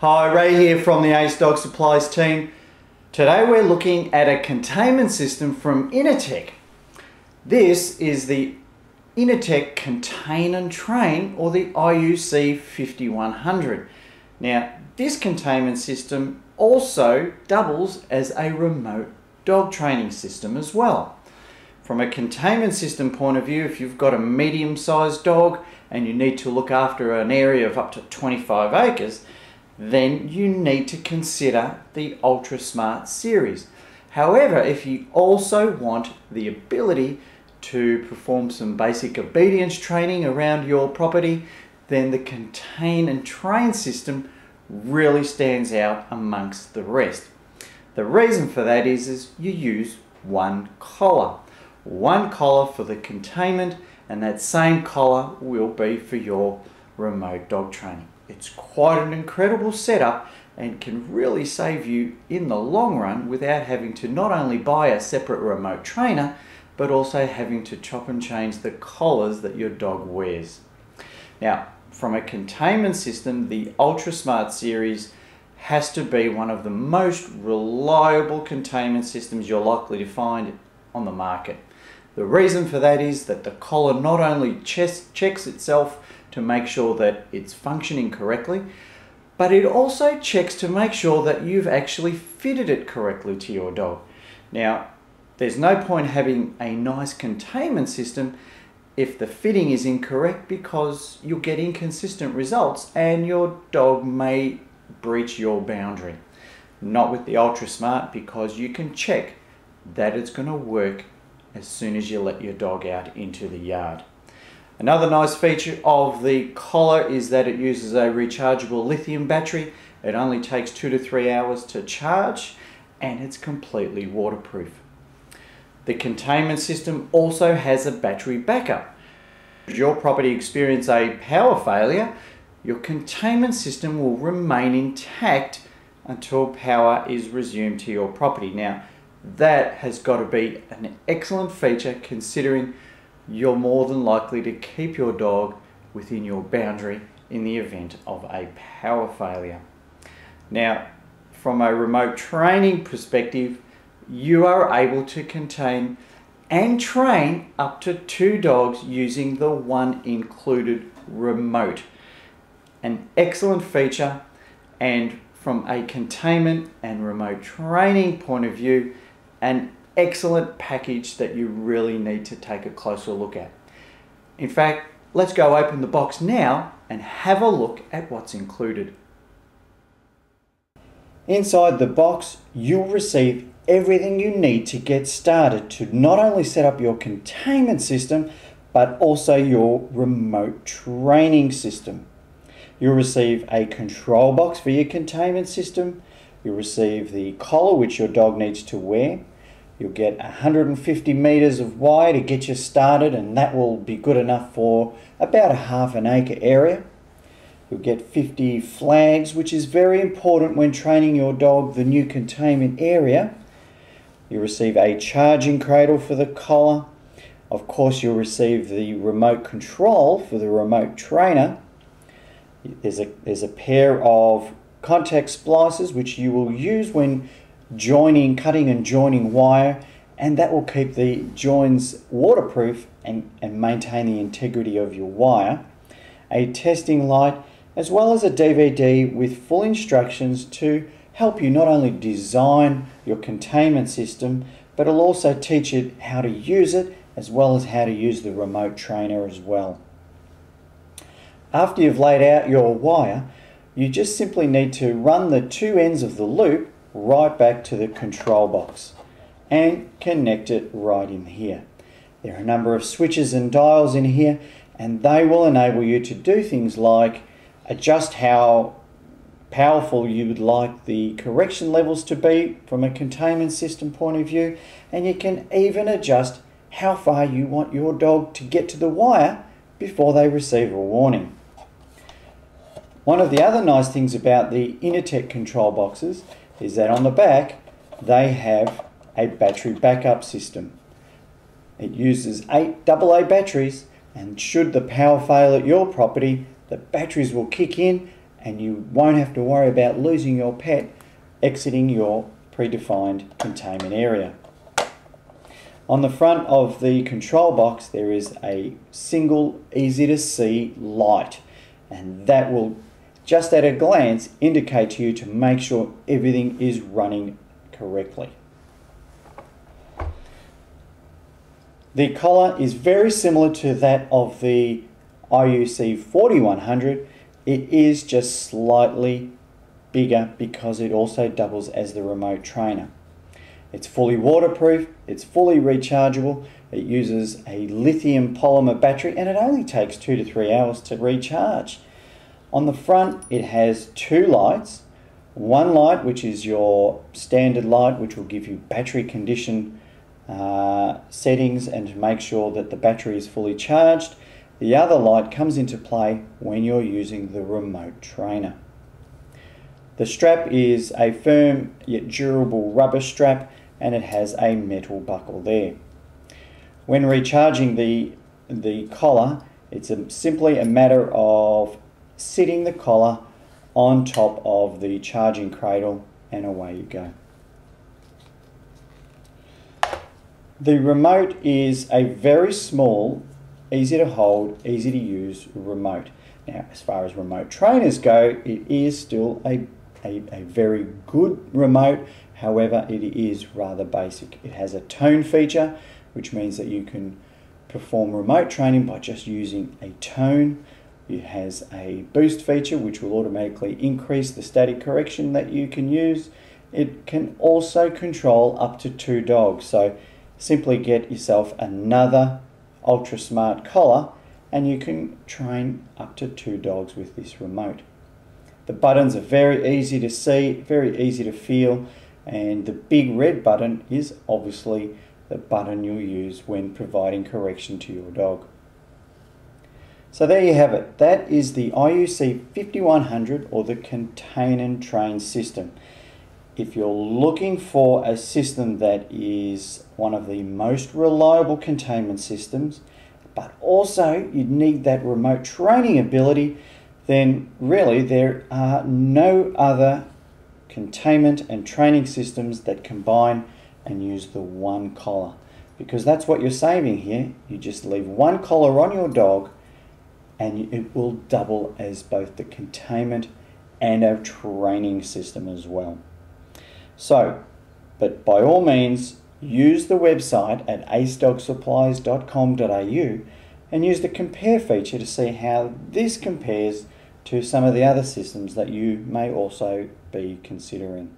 Hi, Ray here from the Ace Dog Supplies team. Today we're looking at a containment system from Innotek. This is the Innotek Contain and Train, or the IUC-5100. Now, this containment system also doubles as a remote dog training system as well. From a containment system point of view, if you've got a medium-sized dog and you need to look after an area of up to 25 acres, then you need to consider the Ultra Smart series. However, if you also want the ability to perform some basic obedience training around your property, then the Contain and Train system really stands out amongst the rest. The reason for that is you use one collar. One collar for the containment, and that same collar will be for your remote dog training. It's quite an incredible setup and can really save you in the long run without having to not only buy a separate remote trainer, but also having to chop and change the collars that your dog wears. Now, from a containment system, the Ultra Smart series has to be one of the most reliable containment systems you're likely to find on the market. The reason for that is that the collar not only checks itself to make sure that it's functioning correctly, but it also checks to make sure that you've actually fitted it correctly to your dog. Now, there's no point having a nice containment system if the fitting is incorrect, because you'll get inconsistent results and your dog may breach your boundary. Not with the Ultra Smart, because you can check that it's going to work as soon as you let your dog out into the yard. Another nice feature of the collar is that it uses a rechargeable lithium battery. It only takes 2 to 3 hours to charge, and it's completely waterproof. The containment system also has a battery backup. Should your property experience a power failure, your containment system will remain intact until power is resumed to your property. Now, that has got to be an excellent feature, considering you're more than likely to keep your dog within your boundary in the event of a power failure. Now, from a remote training perspective, you are able to contain and train up to 2 dogs using the one included remote. An excellent feature, and from a containment and remote training point of view, an excellent package that you really need to take a closer look at. In fact, let's go open the box now and have a look at what's included. Inside the box, you'll receive everything you need to get started to not only set up your containment system, but also your remote training system. You'll receive a control box for your containment system. You'll receive the collar which your dog needs to wear. You'll get 150 meters of wire to get you started, and that will be good enough for about a half an acre area. You'll get 50 flags, which is very important when training your dog the new containment area. You'll receive a charging cradle for the collar. Of course, you'll receive the remote control for the remote trainer. There's a pair of contact splices which you will use when cutting and joining wire, and that will keep the joins waterproof and maintain the integrity of your wire. A testing light, as well as a DVD with full instructions to help you not only design your containment system, but it'll also teach you how to use it, as well as how to use the remote trainer as well. After you've laid out your wire, you just simply need to run the 2 ends of the loop right back to the control box and connect it right in here. There are a number of switches and dials in here, and they will enable you to do things like adjust how powerful you would like the correction levels to be from a containment system point of view, and you can even adjust how far you want your dog to get to the wire before they receive a warning. One of the other nice things about the Innotek control boxes is that on the back they have a battery backup system. It uses 8 AA batteries, and should the power fail at your property, the batteries will kick in and you won't have to worry about losing your pet exiting your predefined containment area. On the front of the control box there is a single easy to see light, and that will just at a glance indicate to you to make sure everything is running correctly. The collar is very similar to that of the IUC-5100. It is just slightly bigger because it also doubles as the remote trainer. It's fully waterproof, it's fully rechargeable, it uses a lithium polymer battery, and it only takes 2 to 3 hours to recharge. On the front it has two lights. One light which is your standard light, which will give you battery condition settings and to make sure that the battery is fully charged. The other light comes into play when you're using the remote trainer. The strap is a firm yet durable rubber strap, and it has a metal buckle there. When recharging the collar, it's simply a matter of sitting the collar on top of the charging cradle and away you go. The remote is a very small, easy to hold, easy to use remote. Now, as far as remote trainers go, it is still a very good remote. However, it is rather basic. It has a tone feature, which means that you can perform remote training by just using a tone. It has a boost feature, which will automatically increase the static correction that you can use. It can also control up to 2 dogs. So simply get yourself another ultra smart collar and you can train up to 2 dogs with this remote. The buttons are very easy to see, very easy to feel, and the big red button is obviously the button you'll use when providing correction to your dog. So there you have it. That is the IUC-5100, or the Contain and Train system. If you're looking for a system that is one of the most reliable containment systems, but also you need that remote training ability, then really there are no other containment and training systems that combine and use the one collar, because that's what you're saving here. You just leave one collar on your dog and it will double as both the containment and a training system as well. So, but by all means, use the website at acedogsupplies.com.au and use the compare feature to see how this compares to some of the other systems that you may also be considering.